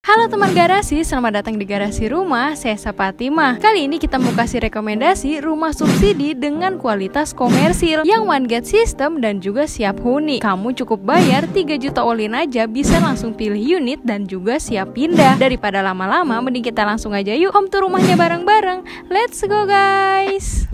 Halo teman garasi, selamat datang di Garasi Rumah, saya Fatimah. Kali ini kita mau kasih rekomendasi rumah subsidi dengan kualitas komersil yang one gate system dan juga siap huni. Kamu cukup bayar 3 juta all in aja bisa langsung pilih unit dan juga siap pindah. Daripada lama-lama, mending kita langsung aja yuk home tour rumahnya bareng-bareng. Let's go guys!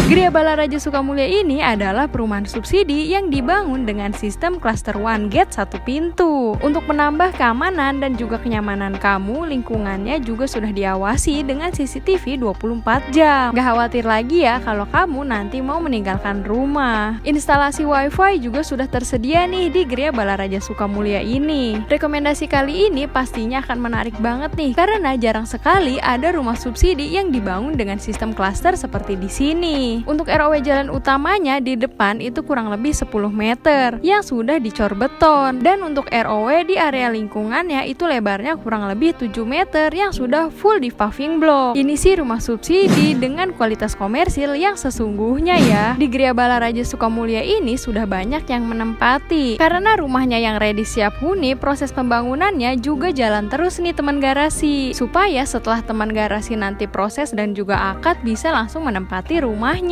Gria Balaraja Sukamulya ini adalah perumahan subsidi yang dibangun dengan sistem cluster one gate satu pintu. Untuk menambah keamanan dan juga kenyamanan kamu, lingkungannya juga sudah diawasi dengan CCTV 24 jam. Gak khawatir lagi ya kalau kamu nanti mau meninggalkan rumah. Instalasi wifi juga sudah tersedia nih di Gria Balaraja Sukamulya ini. Rekomendasi kali ini pastinya akan menarik banget nih, karena jarang sekali ada rumah subsidi yang dibangun dengan sistem cluster seperti di sini. Untuk ROW jalan utamanya di depan itu kurang lebih 10 meter yang sudah dicor beton, dan untuk ROW di area lingkungannya itu lebarnya kurang lebih 7 meter yang sudah full di paving block. Ini sih rumah subsidi dengan kualitas komersil yang sesungguhnya ya. Di Gria Balaraja Sukamulya ini sudah banyak yang menempati, karena rumahnya yang ready siap huni, proses pembangunannya juga jalan terus nih teman garasi, supaya setelah teman garasi nanti proses dan juga akad bisa langsung menempati rumahnya.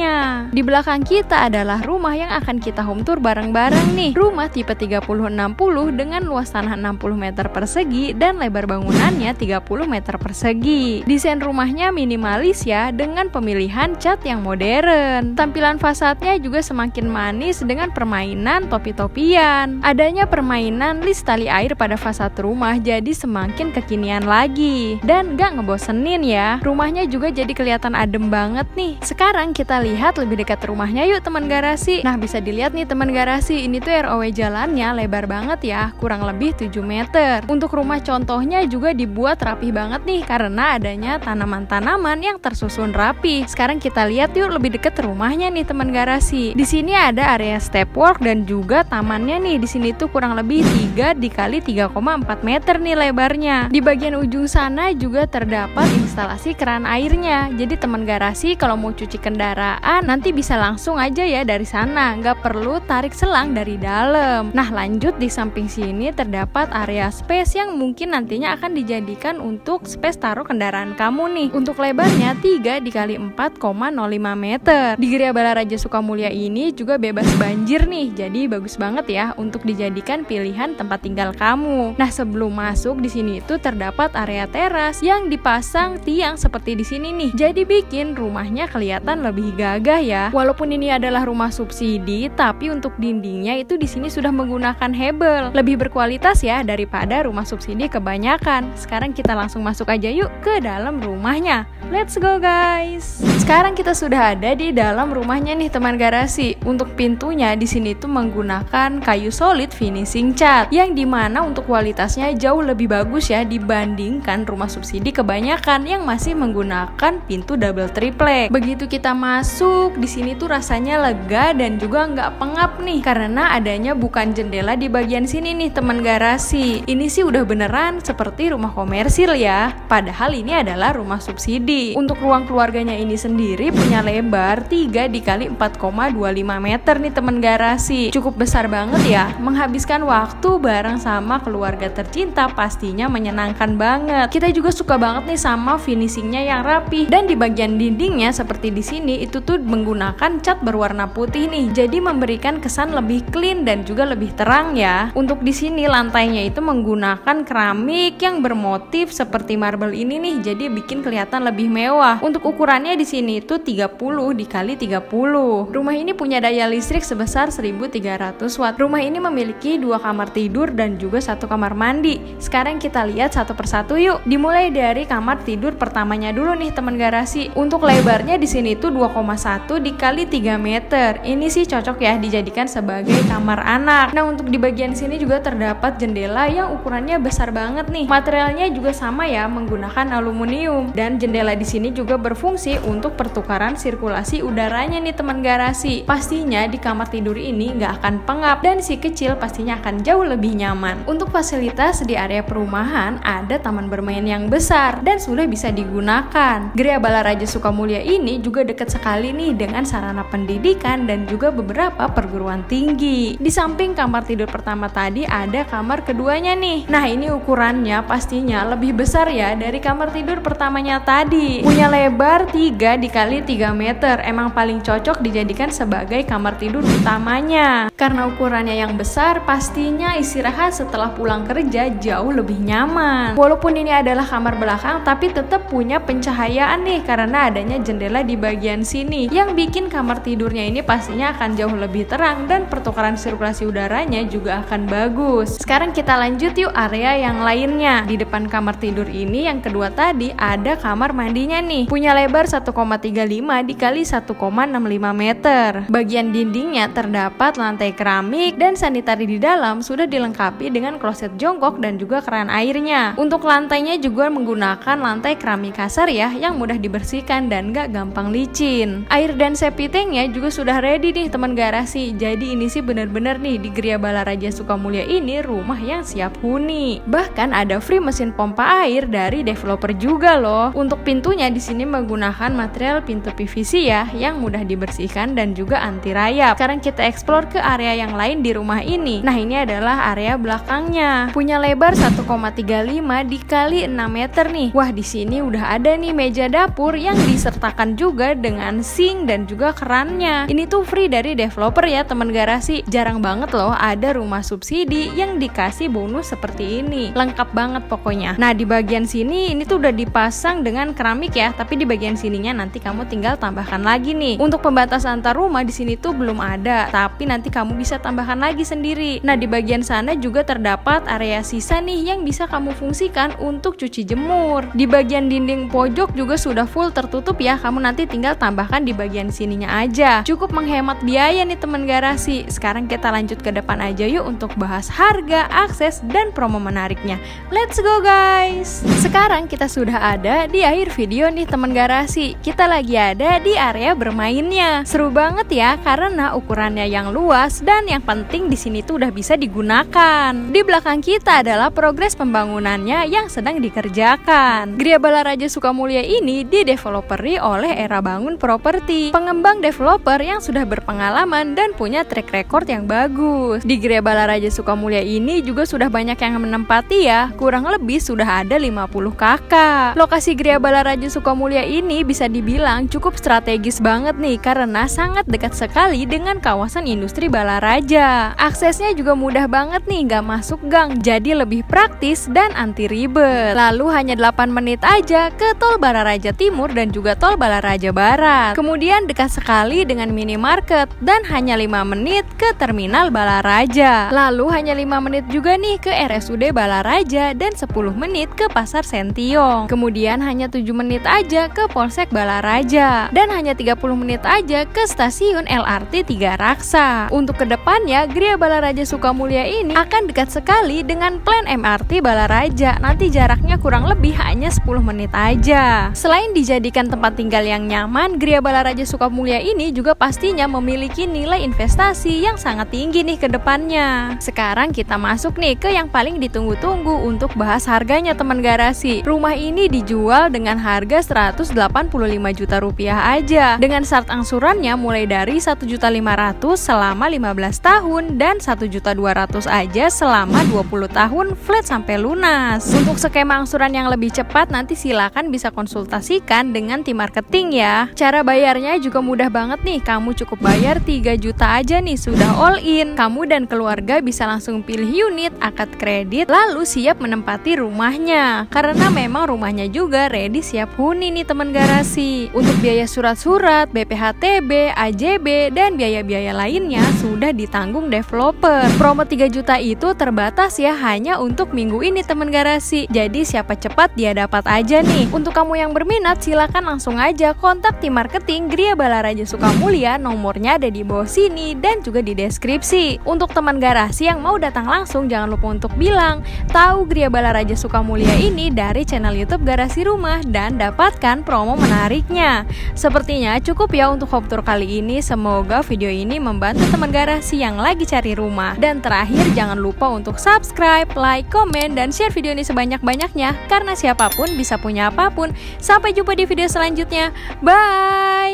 Di belakang kita adalah rumah yang akan kita home tour bareng-bareng nih. Rumah tipe 3060 dengan luas tanah 60 meter persegi dan lebar bangunannya 30 meter persegi. Desain rumahnya minimalis ya, dengan pemilihan cat yang modern. Tampilan fasadnya juga semakin manis dengan permainan topi-topian. Adanya permainan list tali air pada fasad rumah jadi semakin kekinian lagi dan gak ngebosenin ya. Rumahnya juga jadi kelihatan adem banget nih. Sekarang kita lihat lebih dekat rumahnya yuk teman garasi. Nah, bisa dilihat nih teman garasi, ini tuh ROW jalannya lebar banget ya, kurang lebih 7 meter. Untuk rumah contohnya juga dibuat rapi banget nih karena adanya tanaman-tanaman yang tersusun rapi. Sekarang kita lihat yuk lebih dekat rumahnya nih teman garasi. Di sini ada area step walk dan juga tamannya nih. Di sini tuh kurang lebih 3 dikali 3,4 meter nih lebarnya. Di bagian ujung sana juga terdapat instalasi keran airnya. Jadi teman garasi kalau mau cuci kendaraan nanti bisa langsung aja ya dari sana, nggak perlu tarik selang dari dalam. Nah, lanjut di samping sini terdapat area space yang mungkin nantinya akan dijadikan untuk space taruh kendaraan kamu nih. Untuk lebarnya 3 dikali 4,05 meter. Di Gria Balaraja Sukamulya ini juga bebas banjir nih, jadi bagus banget ya untuk dijadikan pilihan tempat tinggal kamu. Nah, sebelum masuk di sini itu terdapat area teras yang dipasang tiang seperti di sini nih, jadi bikin rumahnya kelihatan lebih gagah ya. Walaupun ini adalah rumah subsidi, tapi untuk dindingnya itu di sini sudah menggunakan hebel, lebih berkualitas ya daripada rumah subsidi kebanyakan. Sekarang kita langsung masuk aja yuk ke dalam rumahnya. Let's go guys. Sekarang kita sudah ada di dalam rumahnya nih teman garasi. Untuk pintunya di sini tuh menggunakan kayu solid finishing cat, yang dimana untuk kualitasnya jauh lebih bagus ya dibandingkan rumah subsidi kebanyakan yang masih menggunakan pintu double triplek. Begitu kita masuk di sini tuh rasanya lega dan juga nggak pengap nih, karena adanya bukan jendela di bagian sini nih teman garasi. Ini sih udah beneran seperti rumah komersil ya, padahal ini adalah rumah subsidi. Untuk ruang keluarganya ini sendiri punya lebar 3 dikali 4,25 meter nih teman garasi. Cukup besar banget ya, menghabiskan waktu bareng sama keluarga tercinta pastinya menyenangkan banget. Kita juga suka banget nih sama finishingnya yang rapi, dan di bagian dindingnya seperti di sini itu tuh menggunakan cat berwarna putih nih, jadi memberikan kesan lebih clean dan juga lebih terang ya. Untuk di sini lantainya itu menggunakan keramik yang bermotif seperti marble ini nih, jadi bikin kelihatan lebih mewah. Untuk ukurannya di sini itu 30 dikali 30. Rumah ini punya daya listrik sebesar 1300 watt. Rumah ini memiliki 2 kamar tidur dan juga 1 kamar mandi. Sekarang kita lihat satu persatu yuk. Dimulai dari kamar tidur pertamanya dulu nih teman garasi. Untuk lebarnya di sini itu 2,1 dikali 3 meter. Ini sih cocok ya dijadikan sebagai kamar anak. Nah, untuk di bagian sini juga terdapat jendela yang ukurannya besar banget nih. Materialnya juga sama ya, menggunakan aluminium. Dan jendela di sini juga berfungsi untuk pertukaran sirkulasi udaranya nih teman garasi. Pastinya di kamar tidur ini nggak akan pengap dan si kecil pastinya akan jauh lebih nyaman. Untuk fasilitas di area perumahan ada taman bermain yang besar dan sudah bisa digunakan. Gria Balaraja Sukamulya ini juga dekat sekali nih dengan sarana pendidikan dan juga beberapa perguruan tinggi. Di samping kamar tidur pertama tadi ada kamar keduanya nih. Nah, ini ukurannya pastinya lebih besar ya dari kamar tidur pertamanya tadi. Punya lebar 3 dikali 3 meter. Emang paling cocok dijadikan sebagai kamar tidur utamanya. Karena ukurannya yang besar, pastinya istirahat setelah pulang kerja jauh lebih nyaman. Walaupun ini adalah kamar belakang, tapi tetap punya pencahayaan nih karena adanya jendela di bagian sini yang bikin kamar tidurnya ini pastinya akan jauh lebih terang dan pertukaran sirkulasi udaranya juga akan bagus. Sekarang kita lanjut yuk area yang lainnya. Di depan kamar tidur ini yang kedua tadi ada kamar mandinya nih. Punya lebar 1,35 dikali 1,65 meter. Bagian dindingnya terdapat lantai keramik dan sanitari di dalam sudah dilengkapi dengan kloset jongkok dan juga keran airnya. Untuk lantainya juga menggunakan lantai keramik kasar ya yang mudah dibersihkan dan gak gampang licin. Air dan septic tanknya juga sudah ready nih teman garasi. Jadi ini sih bener-bener nih di Gria Balaraja Sukamulya ini rumah yang siap huni. Bahkan ada free mesin pompa air dari developer juga loh. Untuk pintunya di sini menggunakan material pintu PVC ya yang mudah dibersihkan dan juga anti rayap. Sekarang kita explore ke area yang lain di rumah ini. Nah, ini adalah area belakangnya. Punya lebar 1,35 dikali 6 meter nih. Wah, di sini udah ada nih meja dapur yang disertakan juga dengan sink dan juga kerannya. Ini tuh free dari developer ya teman garasi. Jarang banget loh ada rumah subsidi yang dikasih bonus seperti ini. Lengkap banget pokoknya. Nah, di bagian sini ini tuh udah dipasang dengan keramik ya, tapi di bagian sininya nanti kamu tinggal tambahkan lagi nih. Untuk pembatas antar rumah di sini tuh belum ada, tapi nanti kamu bisa tambahkan lagi sendiri. Nah, di bagian sana juga terdapat area sisa nih yang bisa kamu fungsikan untuk cuci jemur. Di bagian dinding pojok juga sudah full tertutup ya, kamu nanti tinggal tambahkan di bagian sininya aja. Cukup menghemat biaya nih teman garasi. Sekarang kita lanjut ke depan aja yuk untuk bahas harga, akses, dan promo menariknya. Let's go guys! Sekarang kita sudah ada di akhir video nih teman garasi. Kita lagi ada di area bermainnya. Seru banget ya karena ukurannya yang luas dan yang penting di sini tuh udah bisa digunakan. Di belakang kita adalah progres pembangunannya yang sedang dikerjakan. Gria Balaraja Sukamulya ini dideveloperi oleh Era Bangun Properti, pengembang developer yang sudah berpengalaman dan punya track record yang bagus. Di Gria Balaraja Sukamulya ini juga sudah banyak yang menempati ya, kurang lebih sudah ada 50 kakak. Lokasi Gria Balaraja Sukamulya ini bisa dibilang cukup strategis banget nih karena sangat dekat sekali dengan kawasan industri Balaraja. Aksesnya juga mudah banget nih, gak masuk gang, jadi lebih praktis dan anti ribet. Lalu hanya 8 menit aja ke tol Balaraja Timur dan juga tol Balaraja Barat. Kemudian dekat sekali dengan minimarket dan hanya 5 menit ke terminal Balaraja. Lalu hanya 5 menit juga nih ke RSUD Balaraja dan 10 menit ke Pasar Sentiong. Kemudian hanya 7 menit aja ke Polsek Balaraja dan hanya 30 menit aja ke stasiun LRT Tiga Raksa. Untuk kedepannya Gria Balaraja Sukamulya ini akan dekat sekali dengan plan MRT Balaraja. Nanti jaraknya kurang lebih hanya 10 menit aja. Selain dijadikan tempat tinggal yang nyaman, Gria Balaraja Sukamulya ini juga pastinya memiliki nilai investasi yang sangat tinggi nih ke depannya. Sekarang kita masuk nih ke yang paling ditunggu-tunggu untuk bahas harganya teman garasi. Rumah ini dijual dengan harga 185 juta rupiah aja. Dengan syarat angsurannya mulai dari 1.500.000 selama 15 tahun dan 1.200.000 aja selama 20 tahun flat sampai lunas. Untuk skema angsuran yang lebih cepat nanti silakan bisa konsultasikan dengan tim marketing ya. Cara bayarnya juga mudah banget nih. Kamu cukup bayar 3 juta aja nih sudah all in. Kamu dan keluarga bisa langsung pilih unit, akad kredit, lalu siap menempati rumahnya. Karena memang rumahnya juga ready siap huni nih teman garasi. Untuk biaya surat-surat, BPHTB, AJB, dan biaya-biaya lainnya sudah ditanggung developer. Promo 3 juta itu terbatas ya, hanya untuk minggu ini teman garasi. Jadi siapa cepat dia dapat aja nih. Untuk kamu yang berminat silakan langsung aja kontak tim marketing booking Gria Balaraja Sukamulya, nomornya ada di bawah sini dan juga di deskripsi. Untuk teman garasi yang mau datang langsung, jangan lupa untuk bilang tahu Gria Balaraja Sukamulya ini dari channel YouTube Garasi Rumah dan dapatkan promo menariknya. Sepertinya cukup ya untuk home tour kali ini. Semoga video ini membantu teman garasi yang lagi cari rumah. Dan terakhir, jangan lupa untuk subscribe, like, komen, dan share video ini sebanyak-banyaknya, karena siapapun bisa punya apapun. Sampai jumpa di video selanjutnya. Bye!